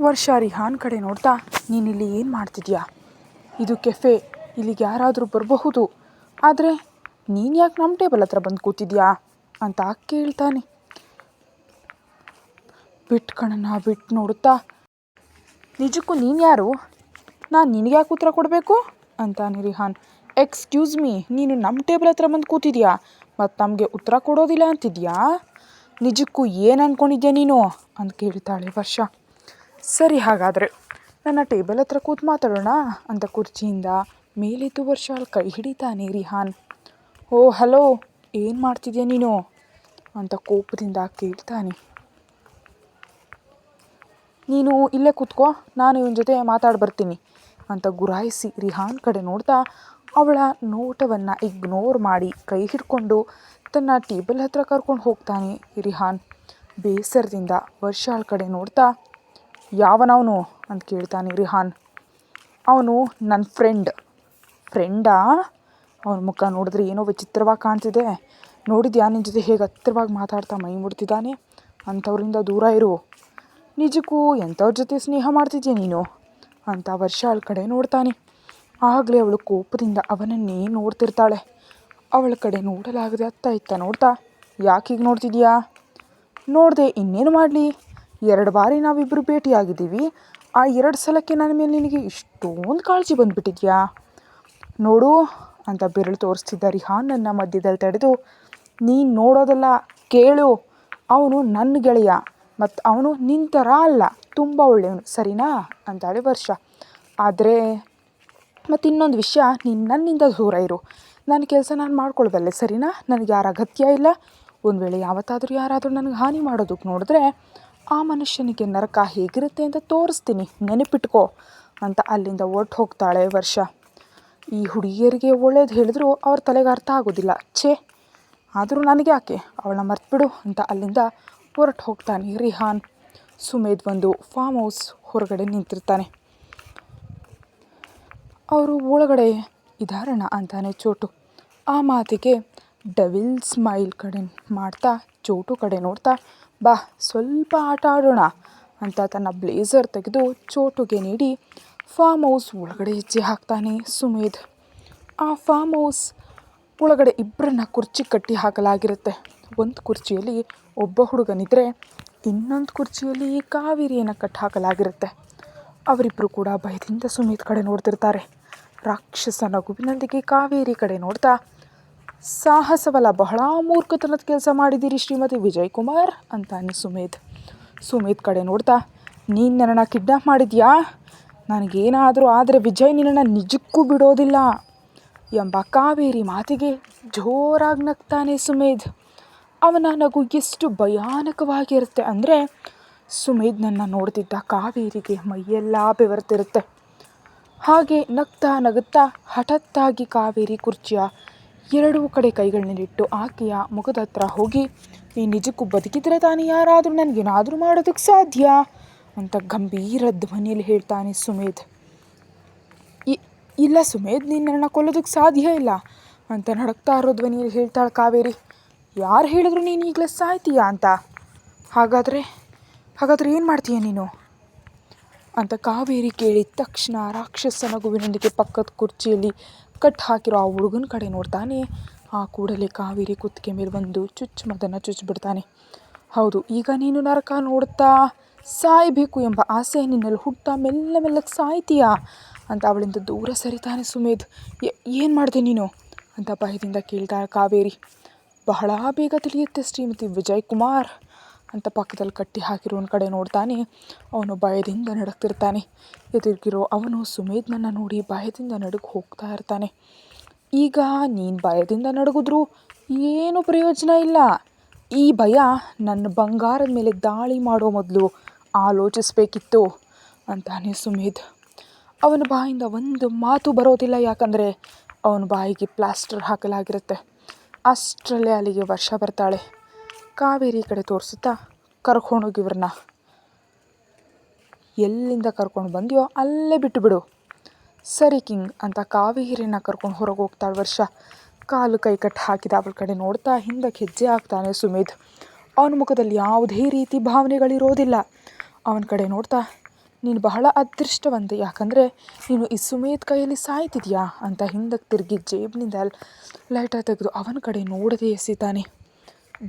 ವರ್ಷ ರಿಹಾನ್ ಕಡೆ ನೋಡ್ತಾ, ನೀನಿಲ್ಲಿ ಏನು ಮಾಡ್ತಿದ್ಯಾ? ಇದು ಕೆಫೆ, ಇಲ್ಲಿಗೆ ಯಾರಾದರೂ ಬರಬಹುದು, ಆದರೆ ನೀನು ಯಾಕೆ ನಮ್ಮ ಟೇಬಲ್ ಹತ್ರ ಬಂದು ಕೂತಿದ್ಯಾ ಅಂತ ಕೇಳ್ತಾನೆ. ಬಿಟ್ಟು ಕಣ್ಣನ್ನು ಬಿಟ್ಟು ನೋಡುತ್ತಾ, ನಿಜಕ್ಕೂ ನೀನು ಯಾರು? ನಾನು ನಿನಗೆ ಯಾಕೆ ಉತ್ತರ ಕೊಡಬೇಕು ಅಂತಾನೆ ರಿಹಾನ್. ಎಕ್ಸ್ಕ್ಯೂಸ್ ಮೀ, ನೀನು ನಮ್ಮ ಟೇಬಲ್ ಹತ್ರ ಬಂದು ಕೂತಿದ್ಯಾ ಮತ್ತು ನಮಗೆ ಉತ್ತರ ಕೊಡೋದಿಲ್ಲ ಅಂತಿದ್ಯಾ? ನಿಜಕ್ಕೂ ಏನು ಅಂದ್ಕೊಂಡಿದ್ಯಾ ನೀನು ಅಂತ ಕೇಳ್ತಾಳೆ ವರ್ಷ. ಸರಿ, ಹಾಗಾದರೆ ನನ್ನ ಟೇಬಲ್ ಹತ್ರ ಕೂತು ಮಾತಾಡೋಣ ಅಂತ ಕುರ್ಚಿಯಿಂದ ಮೇಲೆದ್ದು ವರ್ಷ ಅಲ್ಲಿ ಕೈ ಹಿಡಿತಾನೆ ರಿಹಾನ್. ಓ ಹಲೋ, ಏನು ಮಾಡ್ತಿದ್ಯಾ ನೀನು ಅಂತ ಕೋಪದಿಂದ ಕೇಳ್ತಾನೆ. ನೀನು ಇಲ್ಲೇ ಕೂತ್ಕೋ, ನಾನು ಇವನ ಜೊತೆ ಮಾತಾಡಿ ಬರ್ತೀನಿ ಅಂತ ಗುರಾಯಿಸಿ ರಿಹಾನ್ ಕಡೆ ನೋಡ್ತಾ ಅವಳ ನೋಟವನ್ನು ಇಗ್ನೋರ್ ಮಾಡಿ ಕೈ ಹಿಡ್ಕೊಂಡು ತನ್ನ ಟೇಬಲ್ ಹತ್ರ ಕರ್ಕೊಂಡು ಹೋಗ್ತಾನೆ ರಿಹಾನ್. ಬೇಸರದಿಂದ ವರ್ಷಾಳ ಕಡೆ ನೋಡ್ತಾ, ಯಾವನವನು ಅಂತ ಕೇಳ್ತಾನೆ ರಿಹಾನ್. ಅವನು ನನ್ನ ಫ್ರೆಂಡಾ? ಅವನ ಮುಖ ನೋಡಿದ್ರೆ ಏನೋ ವಿಚಿತ್ರವಾಗಿ ಕಾಣ್ತಿದೆ. ನೋಡಿದ್ಯಾ ನಿನ್ನ ಜೊತೆ ಹೇಗೆ ಹತ್ತಿರವಾಗಿ ಮಾತಾಡ್ತಾ ಮೈ ಮುಡ್ತಿದ್ದಾನೆ? ಅಂಥವ್ರಿಂದ ದೂರ ಇರು. ನಿಜಕ್ಕೂ ಎಂಥವ್ರ ಜೊತೆ ಸ್ನೇಹ ಮಾಡ್ತಿದ್ಯಾ ನೀನು ಅಂತ ವರ್ಷಾಳ ಕಡೆ ನೋಡ್ತಾನೆ. ಆಗಲೇ ಅವಳು ಕೋಪದಿಂದ ಅವನನ್ನೇ ನೋಡ್ತಿರ್ತಾಳೆ. ಅವಳ ಕಡೆ ನೋಡಲಾಗದೆ ಅತ್ತ ಇತ್ತ ನೋಡ್ತಾ, ಯಾಕೆ ಹೀಗೆ ನೋಡ್ತಿದ್ಯಾ? ನೋಡಿದೆ ಇನ್ನೇನು ಮಾಡಲಿ, 2 ಬಾರಿ ನಾವಿಬ್ಬರು ಭೇಟಿಯಾಗಿದ್ದೀವಿ. ಆ 2 ಸಲಕ್ಕೆ ನನ್ನ ಮೇಲೆ ನಿನಗೆ ಇಷ್ಟೊಂದು ಕಾಳಜಿ ಬಂದುಬಿಟ್ಟಿದ್ಯಾ? ನೋಡು ಅಂತ ಬೆರಳು ತೋರಿಸ್ತಿದ್ದ ರಿಹಾನ್ ನನ್ನ ಮಧ್ಯದಲ್ಲಿ ತಡೆದು, ನೀನು ನೋಡೋದಲ್ಲ, ಕೇಳು. ಅವನು ನನ್ನ ಗೆಳೆಯ ಮತ್ತು ಅವನು ನಿನ್ನ ಥರ ಅಲ್ಲ, ತುಂಬ ಒಳ್ಳೆಯವನು, ಸರಿನಾ ಅಂತಾಳೆ ವರ್ಷ. ಆದರೆ ಮತ್ತು ಇನ್ನೊಂದು ವಿಷಯ, ನೀನು ನನ್ನಿಂದ ದೂರ ಇರು. ನನ್ನ ಕೆಲಸ ನಾನು ಮಾಡ್ಕೊಳ್ಬಲ್ಲೆ, ಸರಿನಾ? ನನಗೆ ಯಾರ ಅಗತ್ಯ ಇಲ್ಲ. ಒಂದು ವೇಳೆ ಯಾವತ್ತಾದರೂ ಯಾರಾದರೂ ನನಗೆ ಹಾನಿ ಮಾಡೋದಕ್ಕೆ ನೋಡಿದ್ರೆ ಆ ಮನುಷ್ಯನಿಗೆ ನರಕ ಹೇಗಿರುತ್ತೆ ಅಂತ ತೋರಿಸ್ತೀನಿ, ನೆನಪಿಟ್ಕೋ ಅಂತ ಅಲ್ಲಿಂದ ಹೋಗ್ತಾಳೆ ವರ್ಷ. ಈ ಹುಡುಗಿಯರಿಗೆ ಒಳ್ಳೇದು ಹೇಳಿದ್ರು ಅವ್ರ ತಲೆಗೆ ಅರ್ಥ ಆಗೋದಿಲ್ಲ. ಆದರೂ ನನಗೆ ಯಾಕೆ, ಅವಳನ್ನ ಮರ್ತ್ಬಿಡು ಅಂತ ಅಲ್ಲಿಂದ ಹೋಗ್ತಾನೆ ರಿಹಾನ್. ಸುಮೇಧ್ ಒಂದು ಫಾರ್ಮ್ ಹೌಸ್ ಹೊರಗಡೆ ನಿಂತಿರ್ತಾನೆ. ಅವರು ಒಳಗಡೆ ಇದಾರಣ ಅಂತಾನೆ ಚೋಟು. ಆ ಮಾತಿಗೆ ಡೆವಿಲ್ ಸ್ಮೈಲ್ ಕಡೆ ಮಾಡ್ತಾ ಚೋಟು ಕಡೆ ನೋಡ್ತಾ, ಬಾ ಸ್ವಲ್ಪ ಆಟ ಆಡೋಣ ಅಂತ ತನ್ನ ಬ್ಲೇಸರ್ ತೆಗೆದು ಚೋಟುಗೆ ನೀಡಿ ಫಾರ್ಮ್ ಹೌಸ್ ಒಳಗಡೆ ಹೆಜ್ಜೆ ಹಾಕ್ತಾನೆ ಸುಮೇಧ್. ಆ ಫಾರ್ಮ್ ಹೌಸ್ ಒಳಗಡೆ ಇಬ್ಬರನ್ನ ಕುರ್ಚಿ ಕಟ್ಟಿ ಹಾಕಲಾಗಿರುತ್ತೆ. ಒಂದು ಕುರ್ಚಿಯಲ್ಲಿ ಒಬ್ಬ ಹುಡುಗನಿದ್ರೆ ಇನ್ನೊಂದು ಕುರ್ಚಿಯಲ್ಲಿ ಕಾವೇರಿಯನ್ನು ಕಟ್ಟಿ ಹಾಕಲಾಗಿರುತ್ತೆ. ಅವರಿಬ್ಬರು ಕೂಡ ಭಯದಿಂದ ಸುಮೇಧ್ ಕಡೆ ನೋಡ್ತಿರ್ತಾರೆ. ರಾಕ್ಷಸ ನಗುವಿನೊಂದಿಗೆ ಕಾವೇರಿ ಕಡೆ ನೋಡ್ತಾ, ಸಾಹಸವಲ್ಲ, ಬಹಳ ಮೂರ್ಖತನದ ಕೆಲಸ ಮಾಡಿದ್ದೀರಿ ಶ್ರೀಮತಿ ವಿಜಯ್ ಕುಮಾರ್ ಅಂತಾನೆ ಸುಮೇಧ್ ಕಡೆ ನೋಡ್ತಾ, ನೀನು ನನ್ನನ್ನು ಕಿಡ್ನಾಪ್ ಮಾಡಿದ್ಯಾ? ನನಗೇನಾದರೂ ಆದರೆ ವಿಜಯ್ ನಿನ್ನನ್ನು ನಿಜಕ್ಕೂ ಬಿಡೋದಿಲ್ಲ ಎಂಬ ಕಾವೇರಿ ಮಾತಿಗೆ ಜೋರಾಗಿ ನಗ್ತಾನೆ ಸುಮೇಧ್. ಅವನ ನಗು ಎಷ್ಟು ಭಯಾನಕವಾಗಿರುತ್ತೆ ಅಂದರೆ ಸುಮೇಧ್ನನ್ನು ನೋಡ್ತಿದ್ದ ಕಾವೇರಿಗೆ ಮೈಯೆಲ್ಲ ಬೆವರ್ತಿರುತ್ತೆ. ಹಾಗೆ ನಗುತ್ತಾ ಹಠಾತ್ತಾಗಿ ಕಾವೇರಿ ಕುರ್ಚಿಯ 2 ಕಡೆ ಕೈಗಳನ್ನಿಟ್ಟು ಆಕೆಯ ಮುಖದ ಹತ್ರ ಹೋಗಿ, ನೀನು ನಿಜಕ್ಕೂ ಬದುಕಿದ್ರೆ ತಾನೇ ಯಾರಾದರೂ ನನಗೇನಾದರೂ ಮಾಡೋದಕ್ಕೆ ಸಾಧ್ಯ ಅಂತ ಗಂಭೀರ ಧ್ವನಿಯಲ್ಲಿ ಹೇಳ್ತಾನೆ ಸುಮೇಧ್. ಇಲ್ಲ ಸುಮೇಧ್, ನೀನು ನನ್ನನ್ನು ಕೊಲ್ಲೋದಕ್ಕೆ ಸಾಧ್ಯ ಇಲ್ಲ ಅಂತ ನಡಕ್ತಾ ಇರೋ ಧ್ವನಿಯಲ್ಲಿ ಹೇಳ್ತಾಳೆ ಕಾವೇರಿ. ಯಾರು ಹೇಳಿದ್ರು ನೀನು ಈಗಲೇ ಸಾಯ್ತೀಯಾ ಅಂತ? ಹಾಗಾದರೆ ಏನು ಮಾಡ್ತೀಯ ನೀನು ಅಂತ ಕಾವೇರಿ ಕೇಳಿದ ತಕ್ಷಣ ರಾಕ್ಷಸ ನಗುವಿನೊಂದಿಗೆ ಪಕ್ಕದ ಕುರ್ಚಿಯಲ್ಲಿ ಕಟ್ ಹಾಕಿರೋ ಆ ಹುಡುಗನ ಕಡೆ ನೋಡ್ತಾನೆ. ಆ ಕೂಡಲೇ ಕಾವೇರಿ ಕುತ್ತಿಗೆ ಮೇಲೆ ಒಂದು ಚುಚ್ಚುಮದ್ದನ್ನು ಚುಚ್ಚಿಬಿಡ್ತಾನೆ. ಹೌದು, ಈಗ ನೀನು ನರಕ ನೋಡ್ತಾ ಸಾಯಬೇಕು ಎಂಬ ಆಸೆ ನಿನ್ನಲ್ಲಿ ಹುಟ್ಟ ಮೆಲ್ಲಗೆ ಸಾಯ್ತೀಯಾ ಅಂತ ಅವಳಿಂದ ದೂರ ಸರಿತಾನೆ ಸುಮೇಧ್. ಏನು ಮಾಡಿದೆ ನೀನು ಅಂತ ಭಯದಿಂದ ಕೇಳ್ತಾಳೆ ಕಾವೇರಿ. ಬಹಳ ಬೇಗ ತಿಳಿಯುತ್ತೆ ಶ್ರೀಮತಿ ವಿಜಯ್ ಕುಮಾರ್ ಅಂತ ಪಕ್ಕದಲ್ಲಿ ಕಟ್ಟಿ ಹಾಕಿರೋನ ಕಡೆ ನೋಡ್ತಾನೆ. ಅವನು ಭಯದಿಂದ ನಡುಗ್ತಿರ್ತಾನೆ. ಎದುರಿಗಿರೋ ಅವನು ಸುಮೇಧ್ನನ್ನು ನೋಡಿ ಭಯದಿಂದ ನಡುಗಿ ಹೋಗ್ತಾ ಇರ್ತಾನೆ. ಈಗ ನೀನು ಭಯದಿಂದ ನಡುಗಿದ್ರೂ ಏನೂ ಪ್ರಯೋಜನ ಇಲ್ಲ. ಈ ಭಯ ನನ್ನ ಬಂಗಾರದ ಮೇಲೆ ದಾಳಿ ಮಾಡೋ ಮೊದಲು ಆಲೋಚಿಸಬೇಕಿತ್ತು ಅಂತಾನೆ ಸುಮೇಧ್. ಅವನ ಬಾಯಿಂದ ಒಂದು ಮಾತು ಬರೋದಿಲ್ಲ, ಯಾಕಂದರೆ ಅವನ ಬಾಯಿಗೆ ಪ್ಲಾಸ್ಟರ್ ಹಾಕಲಾಗಿರುತ್ತೆ. ಅಷ್ಟರಲ್ಲೇ ಅಲ್ಲಿಗೆ ವರ್ಷ ಬರ್ತಾಳೆ. ಕಾವೇರಿ ಕಡೆ ತೋರಿಸುತ್ತಾ, ಕರ್ಕೊಂಡೋಗಿ ಇವ್ರನ್ನ, ಎಲ್ಲಿಂದ ಕರ್ಕೊಂಡು ಬಂದೆಯೋ ಅಲ್ಲೇ ಬಿಟ್ಟುಬಿಡು. ಸರಿ ಕಿಂಗ್ ಅಂತ ಕಾವೇರಿಯನ್ನು ಕರ್ಕೊಂಡು ಹೊರಗೆ ಹೋಗ್ತಾಳೆ ವರ್ಷ. ಕಾಲು ಕೈ ಕಟ್ಟಿ ಹಾಕಿದ ಅವಳ ಕಡೆ ನೋಡ್ತಾ ಹಿಂದಕ್ಕೆ ಹೆಜ್ಜೆ ಹಾಕ್ತಾನೆ ಸುಮೇಧ್. ಅವನ ಮುಖದಲ್ಲಿ ಯಾವುದೇ ರೀತಿ ಭಾವನೆಗಳಿರೋದಿಲ್ಲ. ಅವನ ಕಡೆ ನೋಡ್ತಾ, ನೀನು ಬಹಳ ಅದೃಷ್ಟವಂತೆ, ಯಾಕಂದರೆ ನೀನು ಈ ಸುಮೇಧ್ ಕೈಯಲ್ಲಿ ಸಾಯ್ತಿದ್ಯಾ ಅಂತ ಹಿಂದಕ್ಕೆ ತಿರುಗಿ ಜೇಬಿನಿಂದ ಲೈಟರ್ ತೆಗೆದು ಅವನ ಕಡೆ ನೋಡದೆ ಎಸಿತಾನೆ.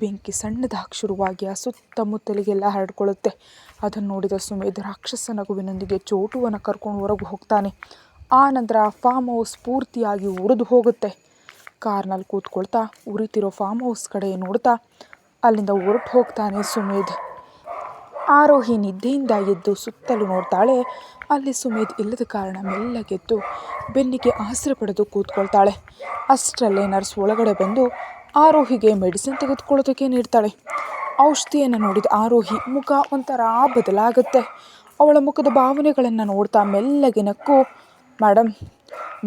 ಬೆಂಕಿ ಸಣ್ಣದಾಗಿ ಶುರುವಾಗಿ ಆ ಸುತ್ತಮುತ್ತಲಿಗೆಲ್ಲ ಹರಡ್ಕೊಳ್ಳುತ್ತೆ. ಅದನ್ನು ನೋಡಿದ ಸುಮೇಧ್ ರಾಕ್ಷಸ ನಗುವಿನೊಂದಿಗೆ ಚೋಟುವನ್ನು ಕರ್ಕೊಂಡು ಹೊರಗೆ ಹೋಗ್ತಾನೆ. ಆ ನಂತರ ಫಾರ್ಮ್ ಹೌಸ್ ಪೂರ್ತಿಯಾಗಿ ಉರಿದು ಹೋಗುತ್ತೆ. ಕಾರ್ನಲ್ಲಿ ಕೂತ್ಕೊಳ್ತಾ ಉರಿತಿರೋ ಫಾರ್ಮ್ ಹೌಸ್ ಕಡೆ ನೋಡ್ತಾ ಅಲ್ಲಿಂದ ಹೊರಟು ಹೋಗ್ತಾನೆ ಸುಮೇಧ್. ಆರೋಹಿ ನಿದ್ದೆಯಿಂದ ಎದ್ದು ಸುತ್ತಲೂ ನೋಡ್ತಾಳೆ. ಅಲ್ಲಿ ಸುಮೇಧ್ ಇಲ್ಲದ ಕಾರಣ ಮೆಲ್ಲಗೆದ್ದು ಬೆನ್ನಿಗೆ ಆಸರೆ ಪಡೆದು ಕೂತ್ಕೊಳ್ತಾಳೆ. ಅಷ್ಟರಲ್ಲೇ ನರ್ಸ್ ಒಳಗಡೆ ಬಂದು ಆರೋಹಿಗೆ ಮೆಡಿಸಿನ್ ತೆಗೆದುಕೊಳ್ಳೋದಕ್ಕೆ ನೀಡ್ತಾಳೆ. ಔಷಧಿಯನ್ನು ನೋಡಿದ ಆರೋಹಿ ಮುಖ ಒಂಥರ ಬದಲಾಗುತ್ತೆ. ಅವಳ ಮುಖದ ಭಾವನೆಗಳನ್ನು ನೋಡ್ತಾ ಮೆಲ್ಲಗೆ ನಕ್ಕು, ಮೇಡಮ್,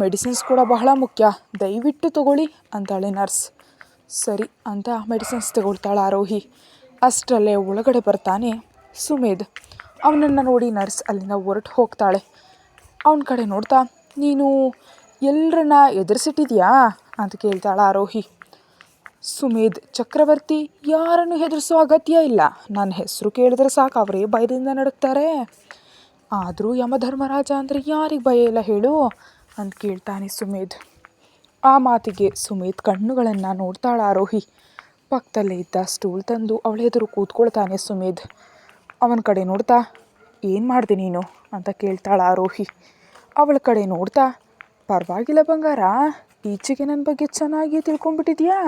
ಮೆಡಿಸಿನ್ಸ್ ಕೂಡ ಬಹಳ ಮುಖ್ಯ, ದಯವಿಟ್ಟು ತಗೊಳ್ಳಿ ಅಂತಾಳೆ ನರ್ಸ್. ಸರಿ ಅಂತ ಮೆಡಿಸಿನ್ಸ್ ತಗೊಳ್ತಾಳೆ ಆರೋಹಿ. ಅಷ್ಟರಲ್ಲೇ ಒಳಗಡೆ ಬರ್ತಾನೆ ಸುಮೇಧ್. ಅವನನ್ನು ನೋಡಿ ನರ್ಸ್ ಅಲ್ಲಿಂದ ಹೊರಟು ಹೋಗ್ತಾಳೆ. ಅವನ ಕಡೆ ನೋಡ್ತಾ, ನೀನು ಎಲ್ಲರನ್ನ ಎದುರಿಸಿಟ್ಟಿದ್ಯಾ ಅಂತ ಕೇಳ್ತಾಳೆ ಆರೋಹಿ. ಸುಮೇಧ್, ಚಕ್ರವರ್ತಿ, ಯಾರನ್ನು ಹೆದರಿಸೋ ಅಗತ್ಯ ಇಲ್ಲ. ನನ್ನ ಹೆಸರು ಕೇಳಿದ್ರೆ ಸಾಕು ಅವರೇ ಭಯದಿಂದ ನಡುಕ್ತಾರೆ. ಆದರೂ ಯಮಧರ್ಮರಾಜ ಅಂದರೆ ಯಾರಿಗೆ ಭಯ ಇಲ್ಲ ಹೇಳು ಅಂತ ಕೇಳ್ತಾನೆ ಸುಮೇಧ್. ಆ ಮಾತಿಗೆ ಸುಮೇಧ್ ಕಣ್ಣುಗಳನ್ನು ನೋಡ್ತಾಳೆ ಆರೋಹಿ. ಪಕ್ಕದಲ್ಲೇ ಇದ್ದ ಸ್ಟೂಲ್ ತಂದು ಅವಳ ಎದುರು ಕೂತ್ಕೊಳ್ತಾನೆ ಸುಮೇಧ್. ಅವನ ಕಡೆ ನೋಡ್ತಾ, ಏನು ಮಾಡಿದೆ ನೀನು ಅಂತ ಕೇಳ್ತಾಳೆ ಆರೋಹಿ. ಅವಳ ಕಡೆ ನೋಡ್ತಾ, ಪರವಾಗಿಲ್ಲ ಬಂಗಾರ, ಈಚೆಗೆ ನನ್ನ ಬಗ್ಗೆ ಚೆನ್ನಾಗಿ ತಿಳ್ಕೊಂಬಿಟ್ಟಿದ್ಯಾ?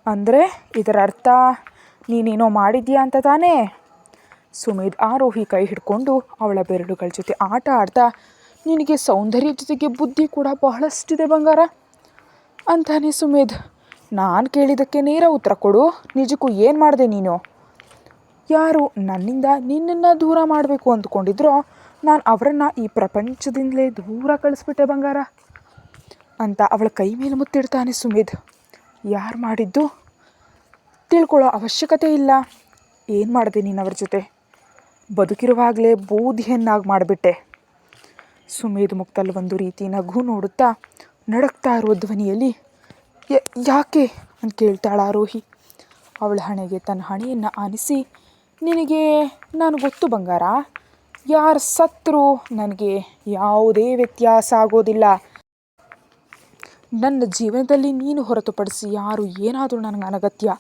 ಅಂದರೆ ಇದರ ಅರ್ಥ ನೀನೇನೋ ಮಾಡಿದ್ಯಾ ಅಂತ ತಾನೇ? ಸುಮೇಧ್ ಆರೋಹಿ ಕೈ ಹಿಡ್ಕೊಂಡು ಅವಳ ಬೆರಳುಗಳ ಜೊತೆ ಆಟ ಆಡ್ತಾ, ನಿನಗೆ ಸೌಂದರ್ಯ ಜೊತೆಗೆ ಬುದ್ಧಿ ಕೂಡ ಬಹಳಷ್ಟಿದೆ ಬಂಗಾರ ಅಂತಾನೆ ಸುಮೇಧ್. ನಾನು ಕೇಳಿದ್ದಕ್ಕೆ ನೇರ ಉತ್ತರ ಕೊಡು, ನಿಜಕ್ಕೂ ಏನು ಮಾಡಿದೆ ನೀನು? ಯಾರು ನನ್ನಿಂದ ನಿನ್ನನ್ನು ದೂರ ಮಾಡಬೇಕು ಅಂದ್ಕೊಂಡಿದ್ರೋ ನಾನು ಅವರನ್ನು ಈ ಪ್ರಪಂಚದಿಂದಲೇ ದೂರ ಕಳಿಸ್ಬಿಟ್ಟೆ ಬಂಗಾರ ಅಂತ ಅವಳ ಕೈ ಮೇಲೆ ಮುತ್ತಿಡ್ತಾನೆ ಸುಮೇಧ್. ಯಾರು ಮಾಡಿದ್ದು ತಿಳ್ಕೊಳ್ಳೋ ಅವಶ್ಯಕತೆ ಇಲ್ಲ. ಏನು ಮಾಡಿದೆ ನೀನು ಅವ್ರ ಜೊತೆ? ಬದುಕಿರುವಾಗಲೇ ಬೂದಿಯನ್ನಾಗಿ ಮಾಡಿಬಿಟ್ಟೆ. ಸುಮೇಧ್ ಮುಕ್ತಲ್ಲಿ ಒಂದು ರೀತಿ ನಗು ನೋಡುತ್ತಾ ನಡಕ್ತಾ ಇರುವ ಧ್ವನಿಯಲ್ಲಿ, ಯಾಕೆ ಅಂತ ಕೇಳ್ತಾಳೆ ಆರೋಹಿ. ಅವಳ ಹಣೆಗೆ ತನ್ನ ಹಣೆಯನ್ನು ಆನಿಸಿ, ನಿನಗೆ ನಾನು ಗೊತ್ತು ಬಂಗಾರ, ಯಾರು ಸತ್ರು ನನಗೆ ಯಾವುದೇ ವ್ಯತ್ಯಾಸ ಆಗೋದಿಲ್ಲ. ನನ್ನ ಜೀವನದಲ್ಲಿ ನೀನು ಹೊರತುಪಡಿಸಿ ಯಾರು ಏನಾದರೂ ನನಗೆ ಅನಗತ್ಯ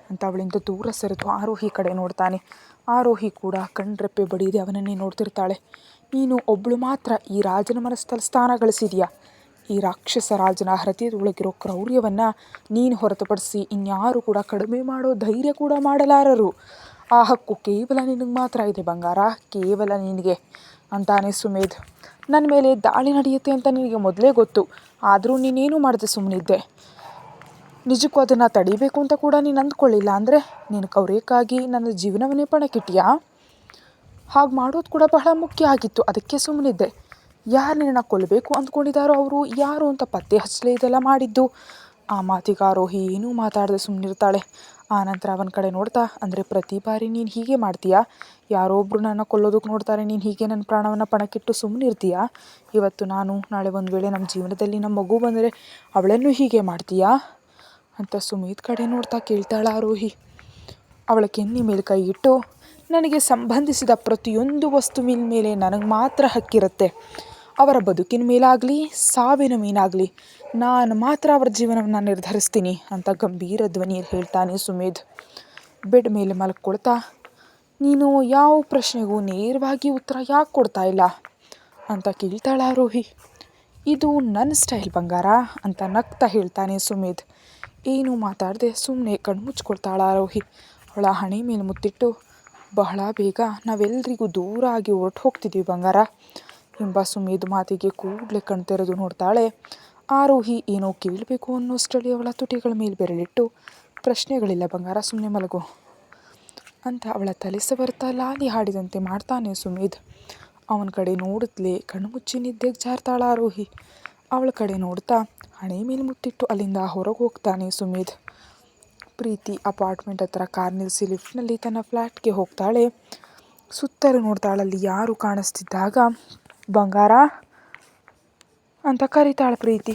ಅಂತ ಅವಳಿಂದ ದೂರ ಸರಿದು ಆರೋಹಿ ಕಡೆ ನೋಡ್ತಾನೆ. ಆರೋಹಿ ಕೂಡ ಕಣ್ರೆಪ್ಪೆ ಬಡಿಯದೆ ಅವನನ್ನೇ ನೋಡ್ತಿರ್ತಾಳೆ. ನೀನು ಒಬ್ಬಳು ಮಾತ್ರ ಈ ರಾಜನ ಮನಸ್ಸಲ್ಲಿ ಸ್ಥಾನ ಗಳಿಸಿದೆಯಾ. ಈ ರಾಕ್ಷಸ ರಾಜನ ಹೃದಯದೊಳಗಿರೋ ಕ್ರೌರ್ಯವನ್ನು ನೀನು ಹೊರತುಪಡಿಸಿ ಇನ್ಯಾರು ಕೂಡ ಕಡಿಮೆ ಮಾಡೋ ಧೈರ್ಯ ಕೂಡ ಮಾಡಲಾರರು. ಆ ಹಕ್ಕು ಕೇವಲ ನಿನಗೆ ಮಾತ್ರ ಇದೆ ಬಂಗಾರ, ಕೇವಲ ನಿನಗೆ ಅಂತಾನೆ ಸುಮೇಧ್. ನನ್ನ ಮೇಲೆ ದಾಳಿ ನಡೆಯುತ್ತೆ ಅಂತ ನಿನಗೆ ಮೊದಲೇ ಗೊತ್ತು, ಆದರೂ ನೀನೇನು ಮಾಡಿದೆ, ಸುಮ್ಮನಿದ್ದೆ. ನಿಜಕ್ಕೂ ಅದನ್ನು ತಡಿಬೇಕು ಅಂತ ಕೂಡ ನೀನು ಅಂದ್ಕೊಳ್ಳಿಲ್ಲ ಅಂದರೆ ನೀನು ಕೌರ್ಯಕ್ಕಾಗಿ ನನ್ನ ಜೀವನವನ್ನೇ ಪಣಕ್ಕಿಟ್ಟಿಯಾ? ಹಾಗೆ ಮಾಡೋದು ಕೂಡ ಬಹಳ ಮುಖ್ಯ ಆಗಿತ್ತು, ಅದಕ್ಕೆ ಸುಮ್ಮನಿದ್ದೆ. ಯಾರು ನಿನ್ನನ್ನು ಕೊಲ್ಲಬೇಕು ಅಂದ್ಕೊಂಡಿದ್ದಾರೋ ಅವರು ಯಾರು ಅಂತ ಪತ್ತೆ ಹಚ್ಚಲೇ ಇದೆಲ್ಲ ಮಾಡಿದ್ದು. ಆ ಮಾತಿಗೆ ಆರೋಹಿ ಏನೂ ಮಾತಾಡದೆ ಸುಮ್ಮನಿರ್ತಾಳೆ. ಆನಂತರ ಅವನ ಕಡೆ ನೋಡ್ತಾ, ಅಂದರೆ ಪ್ರತಿ ಬಾರಿ ನೀನು ಹೀಗೆ ಮಾಡ್ತೀಯಾ? ಯಾರೊಬ್ಬರು ನನ್ನ ಕೊಲ್ಲೋದಕ್ಕೆ ನೋಡ್ತಾರೆ, ನೀನು ಹೀಗೆ ನನ್ನ ಪ್ರಾಣವನ್ನು ಪಣಕ್ಕಿಟ್ಟು ಸುಮ್ಮನಿರ್ತೀಯಾ? ಇವತ್ತು ನಾನು, ನಾಳೆ ಒಂದು ವೇಳೆ ನಮ್ಮ ಜೀವನದಲ್ಲಿ ನಮ್ಮ ಮಗು ಬಂದರೆ ಅವಳನ್ನು ಹೀಗೆ ಮಾಡ್ತೀಯಾ ಅಂತ ಸುಮೇಧ್ ಕಡೆ ನೋಡ್ತಾ ಕೇಳ್ತಾಳೆ ಆರೋಹಿ. ಅವಳ ಕೆನ್ನೆ ಮೇಲೆ ಕೈ ಇಟ್ಟು, ನನಗೆ ಸಂಬಂಧಿಸಿದ ಪ್ರತಿಯೊಂದು ವಸ್ತುವಿನ ಮೇಲೆ ನನಗೆ ಮಾತ್ರ ಹಕ್ಕಿರುತ್ತೆ. ಅವರ ಬದುಕಿನ ಮೇಲಾಗಲಿ ಸಾವಿನ ಮೇಲಾಗಲಿ ನಾನು ಮಾತ್ರ ಅವರ ಜೀವನವನ್ನು ನಿರ್ಧರಿಸ್ತೀನಿ ಅಂತ ಗಂಭೀರ ಧ್ವನಿಯಲ್ಲಿ ಹೇಳ್ತಾನೆ ಸುಮೇಧ್. ಬೆಡ್ ಮೇಲೆ ಮಲ್ಕೊಳ್ತಾ, ನೀನು ಯಾವ ಪ್ರಶ್ನೆಗೂ ನೇರವಾಗಿ ಉತ್ತರ ಯಾಕೆ ಕೊಡ್ತಾ ಇಲ್ಲ ಅಂತ ಕೇಳ್ತಾಳೆ ಆರೋಹಿ. ಇದು ನನ್ನ ಸ್ಟೈಲ್ ಬಂಗಾರ ಅಂತ ನಗ್ತಾ ಹೇಳ್ತಾನೆ ಸುಮೇಧ್. ಏನೂ ಮಾತಾಡದೆ ಸುಮ್ಮನೆ ಕಣ್ಮುಚ್ಕೊಳ್ತಾಳೆ ಆರೋಹಿ. ಅವಳ ಹಣೆ ಮೇಲೆ ಮುತ್ತಿಟ್ಟು, ಬಹಳ ಬೇಗ ನಾವೆಲ್ಲರಿಗೂ ದೂರ ಆಗಿ ಹೊರಟು ಹೋಗ್ತಿದ್ದೀವಿ ಬಂಗಾರ ಎಂಬ ಸುಮೇಧ್ ಮಾತಿಗೆ ಕೂಡಲೇ ಕಣ್ತೆರೆದು ನೋಡ್ತಾಳೆ ಆರೋಹಿ. ಏನೋ ಕೇಳಬೇಕು ಅನ್ನೋಷ್ಟರಲ್ಲಿ ಅವಳ ತುಟಿಗಳ ಮೇಲೆ ಬೆರಳಿಟ್ಟು, ಪ್ರಶ್ನೆಗಳಿಲ್ಲ ಬಂಗಾರ, ಸುಮ್ಮನೆ ಮಲಗು ಅಂತ ಅವಳ ತಲೆ ಸವರ್ತಾ ಲಾಲಿ ಹಾಡಿದಂತೆ ಮಾಡ್ತಾನೆ ಸುಮೇಧ್. ಅವನ ಕಡೆ ನೋಡುತ್ತಲೇ ಕಣ್ಮುಚ್ಚಿ ನಿದ್ದೆಗೆ ಜಾರ್ತಾಳ ಆರೋಹಿ. ಅವಳ ಕಡೆ ನೋಡ್ತಾ ಹಣೆ ಮೇಲೆ ಮುತ್ತಿಟ್ಟು ಅಲ್ಲಿಂದ ಹೊರಗೆ ಹೋಗ್ತಾನೆ ಸುಮೇಧ್. ಪ್ರೀತಿ ಅಪಾರ್ಟ್ಮೆಂಟ್ ಹತ್ರ ಕಾರ್ ನಿಲ್ಲಿಸಿ ಲಿಫ್ಟ್ನಲ್ಲಿ ತನ್ನ ಫ್ಲ್ಯಾಟ್ಗೆ ಹೋಗ್ತಾಳೆ. ಸುತ್ತಲೂ ನೋಡ್ತಾಳಲ್ಲಿ ಯಾರು ಕಾಣಿಸ್ತಿದ್ದಾಗ, ಬಂಗಾರ ಅಂತ ಕರೀತಾಳೆ ಪ್ರೀತಿ.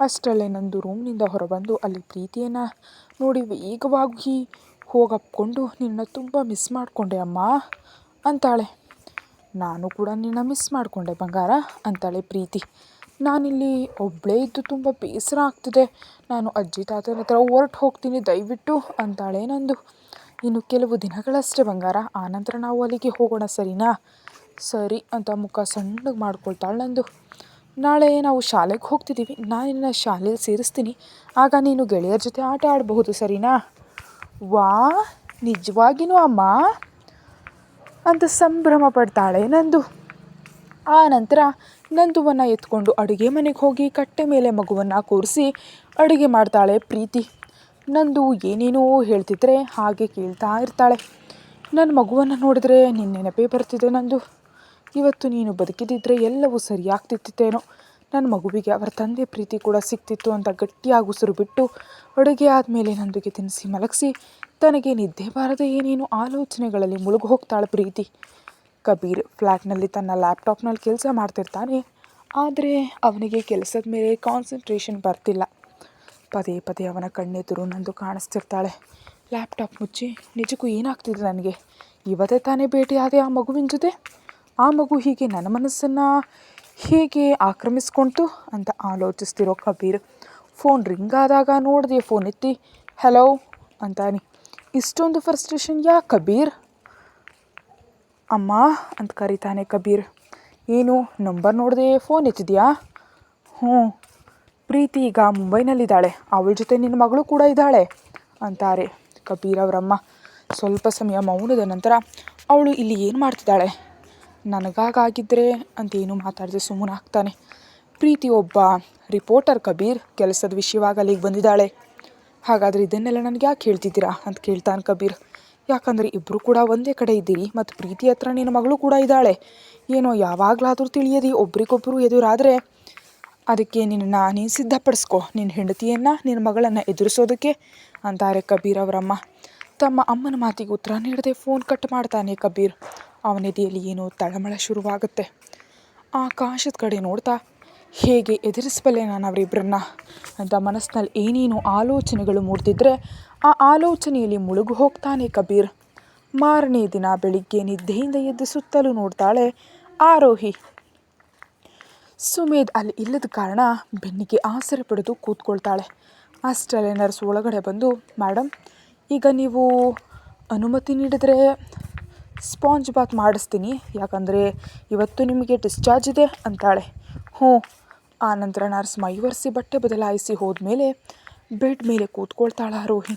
ಅಷ್ಟರಲ್ಲೇ ನಂದು ರೂಮ್ನಿಂದ ಹೊರಬಂದು ಅಲ್ಲಿ ಪ್ರೀತಿಯನ್ನು ನೋಡಿ ವೇಗವಾಗಿ ಹೋಗಪ್ಕೊಂಡು, ನಿನ್ನ ತುಂಬ ಮಿಸ್ ಮಾಡಿಕೊಂಡೆ ಅಮ್ಮ ಅಂತಾಳೆ. ನಾನು ಕೂಡ ನಿನ್ನ ಮಿಸ್ ಮಾಡಿಕೊಂಡೆ ಬಂಗಾರ ಅಂತಾಳೆ ಪ್ರೀತಿ. ನಾನಿಲ್ಲಿ ಒಬ್ಬಳೇ ಇದ್ದು ತುಂಬ ಬೇಸರ ಆಗ್ತಿದೆ. ನಾನು ಅಜ್ಜಿ ತಾತನ ಹತ್ರ ಹೊರಟು ಹೋಗ್ತೀನಿ ದಯವಿಟ್ಟು ಅಂತಾಳೆ ನಂದು. ಇನ್ನು ಕೆಲವು ದಿನಗಳಷ್ಟೇ ಬಂಗಾರ, ಆನಂತರ ನಾವು ಅಲ್ಲಿಗೆ ಹೋಗೋಣ ಸರಿನಾ? ಸರಿ ಅಂತ ಮುಖ ಸಣ್ಣಗೆ ಮಾಡ್ಕೊಳ್ತಾಳೆ ನಂದು. ನಾಳೆ ನಾವು ಶಾಲೆಗೆ ಹೋಗ್ತಿದ್ದೀವಿ, ನಾನು ನಿನ್ನ ಶಾಲೆಯಲ್ಲಿ ಸೇರಿಸ್ತೀನಿ, ಆಗ ನೀನು ಗೆಳೆಯರ ಜೊತೆ ಆಟ ಆಡಬಹುದು ಸರಿನಾ? ವಾ, ನಿಜವಾಗಿನೂ ಅಮ್ಮ ಅಂತ ಸಂಭ್ರಮ ಪಡ್ತಾಳೆ ನಂದು. ಆ ನಂತರ ನಂದುವನ್ನು ಎತ್ಕೊಂಡು ಅಡುಗೆ ಮನೆಗೆ ಹೋಗಿ ಕಟ್ಟೆ ಮೇಲೆ ಮಗುವನ್ನು ಕೂರಿಸಿ ಅಡುಗೆ ಮಾಡ್ತಾಳೆ ಪ್ರೀತಿ. ನಂದು ಏನೇನೋ ಹೇಳ್ತಿದ್ರೆ ಹಾಗೆ ಕೇಳ್ತಾ ಇರ್ತಾಳೆ. ನನ್ನ ಮಗುವನ್ನು ನೋಡಿದ್ರೆ ನಿನ್ನ ನೆನಪೇ ಬರ್ತಿದೆ ನಂದು. ಇವತ್ತು ನೀನು ಬದುಕಿದಿದ್ರೆ ಎಲ್ಲವೂ ಸರಿಯಾಗ್ತಿತ್ತೇನೋ, ನನ್ನ ಮಗುವಿಗೆ ಅವರ ತಂದೆ ಪ್ರೀತಿ ಕೂಡ ಸಿಗ್ತಿತ್ತು ಅಂತ ಗಟ್ಟಿಯಾಗಿ ಉಸಿರು ಬಿಟ್ಟು ಅಡುಗೆ ಆದಮೇಲೆ ನಂದುಗೆ ತಿನ್ನಿಸಿ ಮಲಗಿಸಿ ತನಗೆ ನಿದ್ದೆ ಬಾರದೆ ಏನೇನು ಆಲೋಚನೆಗಳಲ್ಲಿ ಮುಳುಗಿ ಹೋಗ್ತಾಳೆ ಪ್ರೀತಿ. ಕಬೀರ್ ಫ್ಲ್ಯಾಟ್ನಲ್ಲಿ ತನ್ನ ಲ್ಯಾಪ್ಟಾಪ್ನಲ್ಲಿ ಕೆಲಸ ಮಾಡ್ತಿರ್ತಾನೆ. ಆದರೆ ಅವನಿಗೆ ಕೆಲಸದ ಮೇಲೆ ಕಾನ್ಸಂಟ್ರೇಷನ್ ಬರ್ತಿಲ್ಲ. ಪದೇ ಪದೇ ಅವನ ಕಣ್ಣೆದುರು ನಂದು ಕಾಣಿಸ್ತಿರ್ತಾಳೆ. ಲ್ಯಾಪ್ಟಾಪ್ ಮುಚ್ಚಿ, ನಿಜಕ್ಕೂ ಏನಾಗ್ತಿದೆ ನನಗೆ? ಇವತ್ತೇ ತಾನೇ ಭೇಟಿಯಾದೆ ಆ ಮಗುವಿನ ಜೊತೆ. ಆ ಮಗು ಹೀಗೆ ನನ್ನ ಮನಸ್ಸನ್ನು ಹೇಗೆ ಆಕ್ರಮಿಸ್ಕೊಳ್ತು ಅಂತ ಆಲೋಚಿಸ್ತಿರೋ ಕಬೀರ್ ಫೋನ್ ರಿಂಗ್ ಆದಾಗ ನೋಡಿದೆ ಫೋನ್ ಎತ್ತಿ ಹಲೋ ಅಂತಾನೆ. ಇಷ್ಟೊಂದು ಫ್ರಸ್ಟ್ರೇಷನ್ ಯಾಕೆ ಕಬೀರ್? ಅಮ್ಮ ಅಂತ ಕರೀತಾನೆ ಕಬೀರ್. ಏನು ನಂಬರ್ ನೋಡಿದೆ ಫೋನ್ ಎತ್ತಿದ್ಯಾ? ಹ್ಞೂ, ಪ್ರೀತಿ ಈಗ ಮುಂಬೈನಲ್ಲಿದ್ದಾಳೆ, ಅವಳ ಜೊತೆ ನಿನ್ನ ಮಗಳು ಕೂಡ ಇದ್ದಾಳೆ ಅಂತಾರೆ ಕಬೀರ್ ಅವರಮ್ಮ. ಸ್ವಲ್ಪ ಸಮಯ ಮೌನದ ನಂತರ ಅವಳು ಇಲ್ಲಿ ಏನು ಮಾಡ್ತಿದ್ದಾಳೆ, ನನಗಾಗಿದ್ದರೆ ಅಂತೇನು ಮಾತಾಡದೆ ಸುಮ್ಮನಾಗ್ತಾನೆ. ಪ್ರೀತಿ ಒಬ್ಬ ರಿಪೋರ್ಟರ್ ಕಬೀರ್, ಕೆಲಸದ ವಿಷಯವಾಗಿ ಅಲ್ಲಿಗೆ ಬಂದಿದ್ದಾಳೆ. ಹಾಗಾದರೆ ಇದನ್ನೆಲ್ಲ ನನಗೆ ಯಾಕೆ ಹೇಳ್ತಿದ್ದೀರಾ ಅಂತ ಕೇಳ್ತಾನೆ ಕಬೀರ್. ಯಾಕಂದರೆ ಇಬ್ಬರು ಕೂಡ ಒಂದೇ ಕಡೆ ಇದ್ದೀರಿ ಮತ್ತು ಪ್ರೀತಿ ಹತ್ರ ನಿನ್ನ ಮಗಳು ಕೂಡ ಇದ್ದಾಳೆ. ಏನೋ ಯಾವಾಗಲಾದರೂ ತಿಳಿಯದೆ ಒಬ್ರಿಗೊಬ್ಬರು ಎದುರಾದರೆ ಅದಕ್ಕೆ ನೀನು ಸಿದ್ಧಪಡಿಸ್ಕೊ, ನಿನ್ನ ಹೆಂಡತಿಯನ್ನು ನಿನ್ನ ಮಗಳನ್ನು ಎದುರಿಸೋದಕ್ಕೆ ಅಂತಾರೆ ಕಬೀರ್ ಅವರಮ್ಮ. ತಮ್ಮ ಅಮ್ಮನ ಮಾತಿಗೆ ಉತ್ತರ ನೀಡದೆ ಫೋನ್ ಕಟ್ ಮಾಡ್ತಾನೆ ಕಬೀರ್. ಅವನೆದೆಯಲ್ಲಿ ಏನೋ ತಳಮಳ ಶುರುವಾಗುತ್ತೆ. ಆಕಾಶದ ಕಡೆ ನೋಡ್ತಾ ಹೇಗೆ ಎದುರಿಸಬಲ್ಲೆ ನಾನು ಅವರಿಬ್ಬರನ್ನ ಅಂತ ಮನಸ್ಸಿನಲ್ಲಿ ಏನೇನೋ ಆಲೋಚನೆಗಳು ಮೂಡ್ತಿದ್ರೆ ಆ ಆಲೋಚನೆಯಲ್ಲಿ ಮುಳುಗು ಹೋಗ್ತಾನೆ ಕಬೀರ್. ಮಾರನೇ ದಿನ ಬೆಳಿಗ್ಗೆ ನಿದ್ದೆಯಿಂದ ಎದ್ದು ಸುತ್ತಲೂ ನೋಡ್ತಾಳೆ ಆರೋಹಿ. ಸುಮೇಧ್ ಅಲ್ಲಿ ಇಲ್ಲದ ಕಾರಣ ಬೆನ್ನಿಗೆ ಆಸರೆ ಪಡೆದು ಕೂತ್ಕೊಳ್ತಾಳೆ. ಅಷ್ಟರಲ್ಲೇ ನರ್ಸ್ ಒಳಗಡೆ ಬಂದು, ಮೇಡಮ್ ಈಗ ನೀವು ಅನುಮತಿ ನೀಡಿದರೆ ಸ್ಪಾಂಜ್ ಬಾತ್ ಮಾಡಿಸ್ತೀನಿ, ಯಾಕಂದರೆ ಇವತ್ತು ನಿಮಗೆ ಡಿಸ್ಚಾರ್ಜ್ ಇದೆ ಅಂತಾಳೆ. ಹ್ಞೂ. ಆ ನಂತರ ನರ್ಸ್ ಮೈ ಒರೆಸಿ ಬಟ್ಟೆ ಬದಲಾಯಿಸಿ ಹೋದ್ಮೇಲೆ ಬೆಡ್ ಮೇಲೆ ಕೂತ್ಕೊಳ್ತಾಳೆ ಆರೋಹಿ.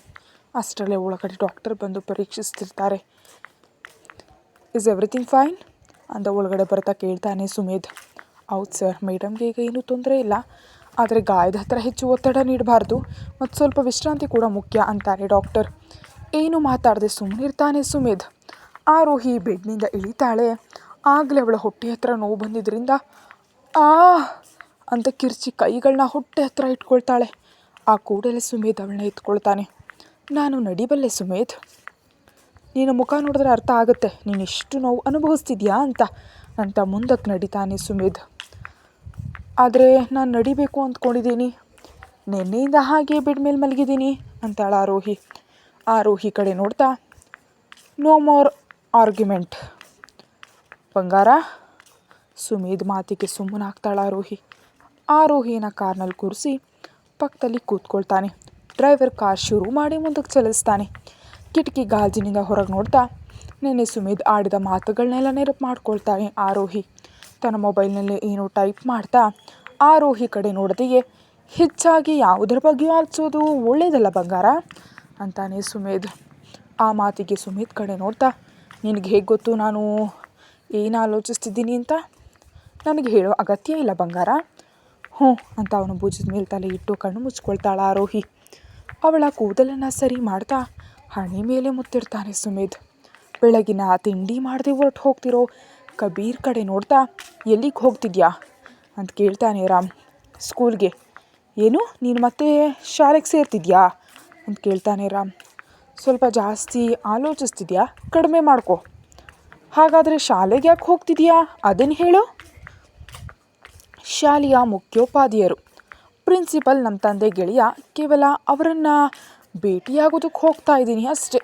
ಅಷ್ಟರಲ್ಲೇ ಒಳಗಡೆ ಡಾಕ್ಟರ್ ಬಂದು ಪರೀಕ್ಷಿಸ್ತಿರ್ತಾರೆ. ಇಸ್ ಎವ್ರಿಥಿಂಗ್ ಫೈನ್ ಅಂತ ಒಳಗಡೆ ಬರ್ತಾ ಕೇಳ್ತಾನೆ ಸುಮೇಧ್. ಹೌದು ಸರ್, ಮೇಡಮ್ಗೆ ಈಗ ಏನೂ ತೊಂದರೆ ಇಲ್ಲ, ಆದರೆ ಗಾಯದ ಹತ್ರ ಹೆಚ್ಚು ಒತ್ತಡ ನೀಡಬಾರ್ದು ಮತ್ತು ಸ್ವಲ್ಪ ವಿಶ್ರಾಂತಿ ಕೂಡ ಮುಖ್ಯ ಅಂತಾರೆ ಡಾಕ್ಟರ್. ಏನು ಮಾತಾಡದೆ ಸುಮ್ಮನಿರ್ತಾನೆ ಸುಮೇಧ್. ಆರೋಹಿ ಬೆಡ್ನಿಂದ ಇಳಿತಾಳೆ. ಆಗಲೇ ಅವಳ ಹೊಟ್ಟೆ ಹತ್ರ ನೋವು ಬಂದಿದ್ದರಿಂದ ಆ ಅಂತ ಕಿರ್ಚಿ ಕೈಗಳನ್ನ ಹೊಟ್ಟೆ ಹತ್ರ ಇಟ್ಕೊಳ್ತಾಳೆ. ಆ ಕೂಡಲೇ ಸುಮೇಧ್ ಅವಳನ್ನ ಎತ್ಕೊಳ್ತಾನೆ. ನಾನು ನಡಿಬಲ್ಲೆ ಸುಮೇಧ್, ನೀನು ಮುಖ ನೋಡಿದ್ರೆ ಅರ್ಥ ಆಗುತ್ತೆ ನೀನು ಎಷ್ಟು ನೋವು ಅನುಭವಿಸ್ತಿದ್ಯಾ ಅಂತ ಮುಂದಕ್ಕೆ ನಡಿತಾನೆ ಸುಮೇಧ್. ಆದರೆ ನಾನು ನಡಿಬೇಕು ಅಂದ್ಕೊಂಡಿದ್ದೀನಿ, ನಿನ್ನೆಯಿಂದ ಹಾಗೆ ಬೆಡ್ ಮೇಲೆ ಮಲಗಿದ್ದೀನಿ ಅಂತಾಳ ಆರೋಹಿ. ಆರೋಹಿ ಕಡೆ ನೋಡ್ತಾ, ನೋ ಮೋರ್ ಆರ್ಗ್ಯುಮೆಂಟ್ ಬಂಗಾರ. ಸುಮೇಧ್ ಮಾತಿಗೆ ಸುಮ್ಮನಾಗ್ತಾಳ ಆರೋಹಿ. ಆರೋಹಿನ ಕಾರ್ನಲ್ಲಿ ಕೂರಿಸಿ ಪಕ್ಕದಲ್ಲಿ ಕೂತ್ಕೊಳ್ತಾನೆ. ಡ್ರೈವರ್ ಕಾರ್ ಶುರು ಮಾಡಿ ಮುಂದಕ್ಕೆ ಚಲಿಸ್ತಾನೆ. ಕಿಟಕಿ ಗಾಜಿನಿಂದ ಹೊರಗೆ ನೋಡ್ತಾ ನೆನ್ನೆ ಸುಮೇಧ್ ಆಡಿದ ಮಾತುಗಳನ್ನೆಲ್ಲ ನೆನಪು ಮಾಡ್ಕೊಳ್ತಾನೆ ಆರೋಹಿ. ತನ್ನ ಮೊಬೈಲ್ನಲ್ಲಿ ಏನೋ ಟೈಪ್ ಮಾಡ್ತಾ ಆರೋಹಿ ಕಡೆ ನೋಡದೆಯೇ, ಹೆಚ್ಚಾಗಿ ಯಾವುದರ ಬಗ್ಗೆಯೂ ಆಲಿಸೋದು ಒಳ್ಳೆಯದಲ್ಲ ಬಂಗಾರ ಅಂತಾನೆ ಸುಮೇಧ್. ಆ ಮಾತಿಗೆ ಸುಮೇಧ್ ಕಡೆ ನೋಡ್ತಾ, ನಿನಗೆ ಹೇಗೆ ಗೊತ್ತು ನಾನು ಏನು ಆಲೋಚಿಸ್ತಿದ್ದೀನಿ ಅಂತ? ನನಗೆ ಹೇಳೋ ಅಗತ್ಯ ಇಲ್ಲ ಬಂಗಾರ. ಹ್ಞೂ ಅಂತ ಅವನು ಭುಜದ ಮೇಲೆ ತಲೆ ಇಟ್ಟು ಕಣ್ಣು ಮುಚ್ಕೊಳ್ತಾಳ ಆರೋಹಿ. ಅವಳ ಕೂದಲನ್ನು ಸರಿ ಮಾಡ್ತಾ ಹಣೆ ಮೇಲೆ ಮುತ್ತಿರ್ತಾನೆ ಸುಮೇಧ್. ಬೆಳಗಿನ ತಿಂಡಿ ಮಾಡದೆ ಹೊರಟು ಹೋಗ್ತಿರೋ ಕಬೀರ್ ಕಡೆ ನೋಡ್ತಾ, ಎಲ್ಲಿಗೆ ಹೋಗ್ತಿದ್ಯಾ ಅಂತ ಕೇಳ್ತಾನೆ ರಾಮ್. ಸ್ಕೂಲ್ಗೆ. ಏನು, ನೀನು ಮತ್ತೆ ಶಾಲೆಗೆ ಸೇರ್ತಿದ್ಯಾ ಅಂತ ಕೇಳ್ತಾನೆ ರಾಮ್. ಸ್ವಲ್ಪ ಜಾಸ್ತಿ ಆಲೋಚಿಸ್ತಿದ್ಯಾ, ಕಡಿಮೆ ಮಾಡ್ಕೊ. ಹಾಗಾದರೆ ಶಾಲೆಗೆ ಯಾಕೆ ಹೋಗ್ತಿದ್ಯಾ ಅದನ್ನು ಹೇಳು. ಶಾಲೆಯ ಮುಖ್ಯೋಪಾಧ್ಯಾಯರು, ಪ್ರಿನ್ಸಿಪಲ್ ನಮ್ಮ ತಂದೆ ಗೆಳೆಯ, ಕೇವಲ ಅವರನ್ನು ಭೇಟಿಯಾಗೋದಕ್ಕೆ ಹೋಗ್ತಾ ಇದ್ದೀನಿ ಅಷ್ಟೆ.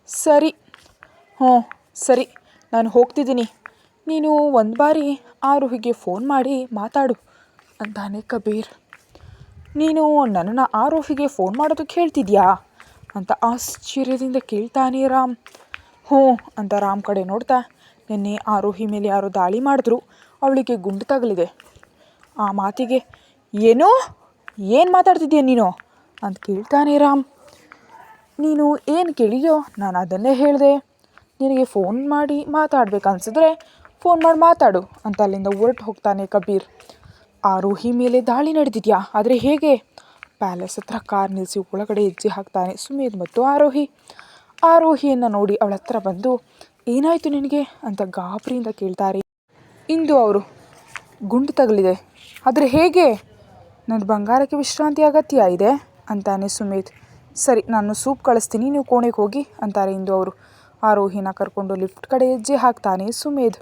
ಸರಿ, ಹ್ಞೂ ಸರಿ, ನಾನು ಹೋಗ್ತಿದ್ದೀನಿ. ನೀನು ಒಂದು ಬಾರಿ ಆರೋಹಿಗೆ ಫೋನ್ ಮಾಡಿ ಮಾತಾಡು ಅಂತಾನೆ ಕಬೀರ್. ನೀನು ನನ್ನನ್ನು ಆರೋಹಿಗೆ ಫೋನ್ ಮಾಡೋದಕ್ಕೆ ಹೇಳ್ತಿದ್ಯಾ ಅಂತ ಆಶ್ಚರ್ಯದಿಂದ ಕೇಳ್ತಾನೆ ರಾಮ್. ಹ್ಞೂ ಅಂತ ರಾಮ್ ಕಡೆ ನೋಡ್ತಾ, ನಿನ್ನೆ ಆರೋಹಿ ಮೇಲೆ ಯಾರೋ ದಾಳಿ ಮಾಡಿದ್ರು, ಅವಳಿಗೆ ಗುಂಡು ತಗಲಿದೆ. ಆ ಮಾತಿಗೆ ಏನು ಮಾತಾಡ್ತಿದ್ಯಾ ನೀನು ಅಂತ ಕೇಳ್ತಾನೆ ರಾಮ್. ನೀನು ಏನು ಕೇಳಿದೆಯೋ ನಾನು ಅದನ್ನೇ ಹೇಳಿದೆ. ನಿನಗೆ ಫೋನ್ ಮಾಡಿ ಮಾತಾಡ್ಬೇಕನ್ಸಿದ್ರೆ ಫೋನ್ ಮಾಡಿ ಮಾತಾಡು ಅಂತ ಅಲ್ಲಿಂದ ಹೊರಟು ಹೋಗ್ತಾನೆ ಕಬೀರ್. ಆರೋಹಿ ಮೇಲೆ ದಾಳಿ ನಡೆದಿದೆಯಾ, ಆದರೆ ಹೇಗೆ? ಪ್ಯಾಲೇಸ್ ಹತ್ರ ಕಾರ್ ನಿಲ್ಲಿಸಿ ಒಳಗಡೆ ಹೆಜ್ಜೆ ಹಾಕ್ತಾನೆ ಸುಮೇಧ್ ಮತ್ತು ಆರೋಹಿಯನ್ನು ನೋಡಿ ಅವಳ ಹತ್ರ ಬಂದು, ಏನಾಯಿತು ನಿನಗೆ ಅಂತ ಗಾಬರಿಯಿಂದ ಕೇಳ್ತಾರೆ. ಇಂದು ಅವರು ಗುಂಡು ತಗಲಿದೆ, ಆದರೆ ಹೇಗೆ? ನನ್ನ ಬಂಗಾರಕ್ಕೆ ವಿಶ್ರಾಂತಿ ಅಗತ್ಯ ಇದೆ ಅಂತಾನೆ ಸುಮೇಧ್. ಸರಿ, ನಾನು ಸೂಪ್ ಕಳಿಸ್ತೀನಿ, ನೀವು ಕೋಣೆಗೆ ಹೋಗಿ ಅಂತಾರೆ ಇಂದು ಅವರು. ಆರೋಹಿನ ಕರ್ಕೊಂಡು ಲಿಫ್ಟ್ ಕಡೆ ಹೆಜ್ಜೆ ಹಾಕ್ತಾನೆ ಸುಮೇಧ್.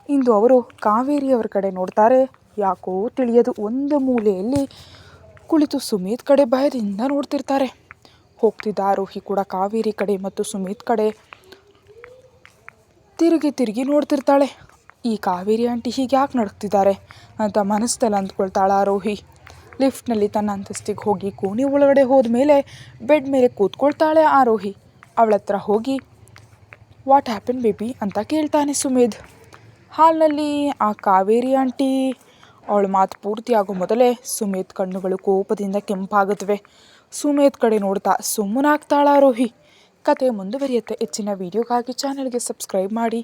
ಇಂದು ಅವರು ಕಾವೇರಿಯವರ ಕಡೆ ನೋಡ್ತಾರೆ. ಯಾಕೋ ತಿಳಿಯದು ಒಂದು ಮೂಲೆಯಲ್ಲಿ ಕುಳಿತು ಸುಮೇಧ್ ಕಡೆ ಭಯದಿಂದ ನೋಡ್ತಿರ್ತಾರೆ. ಹೋಗ್ತಿದ್ದ ಆರೋಹಿ ಕೂಡ ಕಾವೇರಿ ಕಡೆ ಮತ್ತು ಸುಮೇಧ್ ಕಡೆ ತಿರುಗಿ ನೋಡ್ತಿರ್ತಾಳೆ. ಈ ಕಾವೇರಿ ಆಂಟಿ ಹೀಗೆ ಯಾಕೆ ನಡ್ತಿದ್ದಾರೆ ಅಂತ ಮನಸ್ಸಲ್ಲಿ ಅಂದ್ಕೊಳ್ತಾಳೆ ಆರೋಹಿ. ಲಿಫ್ಟ್ನಲ್ಲಿ ತನ್ನ ಅಂತಸ್ತಿಗೆ ಹೋಗಿ ಕೋಣೆ ಒಳಗಡೆ ಹೋದ ಮೇಲೆ ಬೆಡ್ ಮೇಲೆ ಕೂತ್ಕೊಳ್ತಾಳೆ ಆರೋಹಿ. ಅವಳ ಹತ್ರ ಹೋಗಿ ವಾಟ್ ಹ್ಯಾಪನ್ ಬೇಬಿ ಅಂತ ಕೇಳ್ತಾನೆ ಸುಮೇಧ್. ಹಾಲ್ನಲ್ಲಿ ಆ ಕಾವೇರಿ ಆಂಟಿ ಅವಳ ಮಾತು ಪೂರ್ತಿ ಆಗೋ ಮೊದಲೇ ಸುಮೇಧ್ ಕಣ್ಣುಗಳು ಕೋಪದಿಂದ ಕೆಂಪಾಗುತ್ತವೆ. ಸುಮೇಧ್ ಕಡೆ ನೋಡ್ತಾ ಸುಮ್ಮನಾಗ್ತಾಳ ಆರೋಹಿ. ಕತೆ ಮುಂದುವರಿಯುತ್ತೆ. ಹೆಚ್ಚಿನ ವಿಡಿಯೋಗಾಗಿ ಚಾನಲ್ಗೆ ಸಬ್ಸ್ಕ್ರೈಬ್ ಮಾಡಿ.